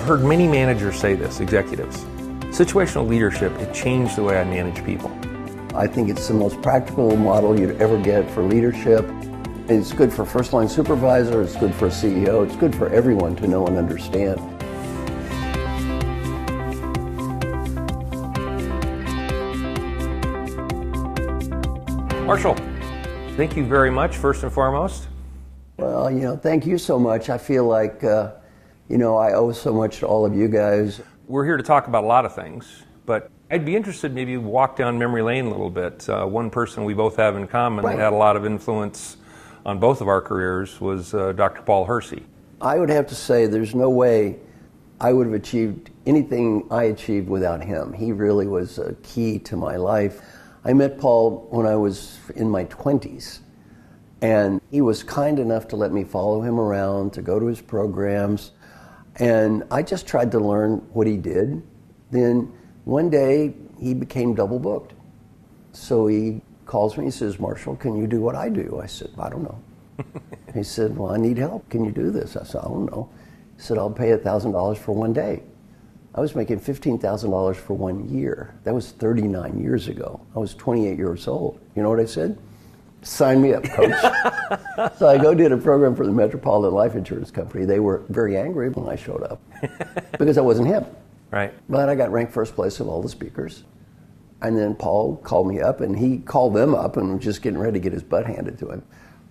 I've heard many managers say this, executives. Situational leadership, it changed the way I manage people. I think it's the most practical model you'd ever get for leadership. It's good for first-line supervisor, it's good for a CEO, it's good for everyone to know and understand. Marshall, thank you very much, first and foremost. Well, thank you so much. I feel like, I owe so much to all of you guys. We're here to talk about a lot of things, but I'd be interested maybe walk down memory lane a little bit. One person we both have in common that had a lot of influence on both of our careers was Dr. Paul Hersey. I would have to say there's no way I would have achieved anything I achieved without him. He really was a key to my life. I met Paul when I was in my 20s, and he was kind enough to let me follow him around, to go to his programs, and I just tried to learn what he did. Then one day he became double booked. So he calls me, he says, "Marshall, can you do what I do?" I said, "I don't know." He said, "Well, I need help. Can you do this?" I said, "I don't know." He said, "I'll pay $1,000 for one day." I was making $15,000 for 1 year. That was 39 years ago. I was 28 years old. You know what I said? "Sign me up, coach." So I did a program for the Metropolitan Life Insurance Company. They were very angry when I showed up because I wasn't him. Right. But I got ranked first place of all the speakers. And then Paul called me up, and he called them up and was just getting ready to get his butt handed to him.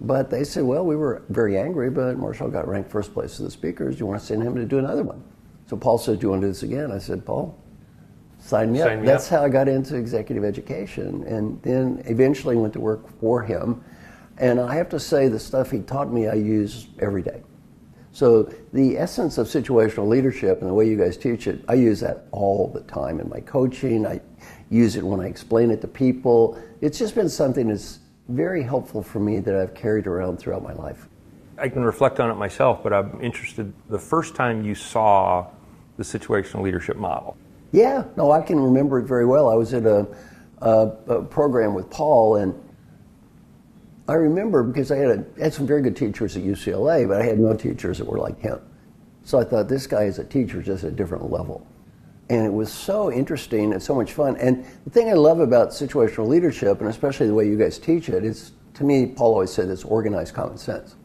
But they said, "Well, we were very angry, but Marshall got ranked first place of the speakers. Do you want to send him to do another one?" So Paul said, "Do you want to do this again?" I said, "Paul, sign me up." That's how I got into executive education, and then eventually went to work for him. And I have to say, the stuff he taught me I use every day. So the essence of situational leadership and the way you guys teach it, I use that all the time in my coaching. I use it when I explain it to people. It's just been something that's very helpful for me that I've carried around throughout my life. I can reflect on it myself, but I'm interested, the first time you saw the situational leadership model. Yeah, no, I can remember it very well. I was at a program with Paul, and I remember because I had some very good teachers at UCLA, but I had no teachers that were like him. So I thought, this guy is a teacher just at a different level. And it was so interesting and so much fun. And the thing I love about situational leadership, and especially the way you guys teach it, is, to me, Paul always said, it's organized common sense.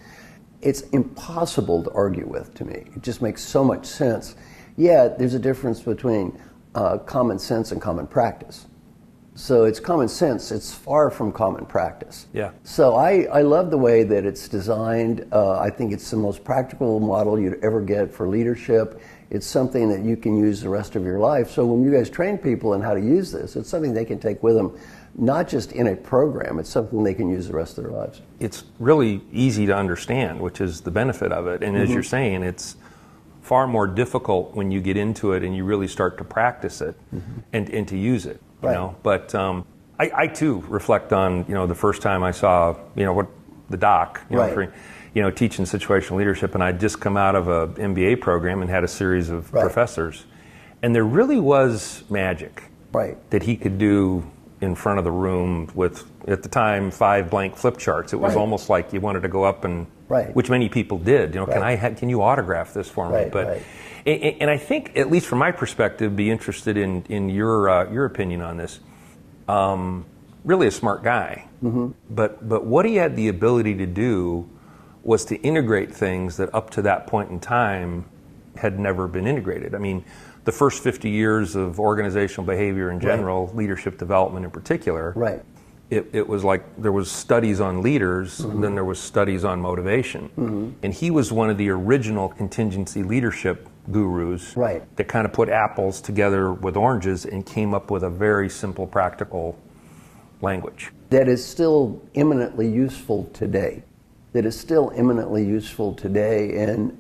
It's impossible to argue with, to me. It just makes so much sense. Yeah, there's a difference between common sense and common practice. So it's common sense, it's far from common practice. Yeah. So I love the way that it's designed. I think it's the most practical model you'd ever get for leadership. It's something that you can use the rest of your life. So when you guys train people in how to use this, it's something they can take with them, not just in a program, it's something they can use the rest of their lives. It's really easy to understand, which is the benefit of it. And as you're saying, it's far more difficult when you get into it and you really start to practice it and to use it. You know, but I too reflect on the first time I saw what the doc teaching situational leadership, and I'd just come out of a MBA program and had a series of professors, and there really was magic that he could do in front of the room with, at the time, 5 blank flip charts. It was almost like you wanted to go up and which many people did. Can you autograph this for me? And I think, at least from my perspective, be interested in your opinion on this. Really a smart guy, but what he had the ability to do was to integrate things that up to that point in time had never been integrated. I mean, the first 50 years of organizational behavior in general, leadership development in particular, it was like there was studies on leaders, and then there was studies on motivation. And he was one of the original contingency leadership gurus that kind of put apples together with oranges and came up with a very simple, practical language. That is still eminently useful today. And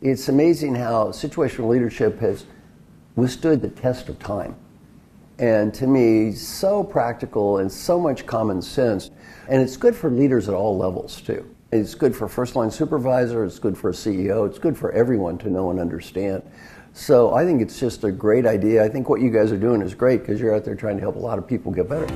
it's amazing how situational leadership has withstood the test of time. And to me, so practical and so much common sense. And it's good for leaders at all levels, too. It's good for first-line supervisor, it's good for a CEO, it's good for everyone to know and understand. So I think it's just a great idea. I think what you guys are doing is great because you're out there trying to help a lot of people get better.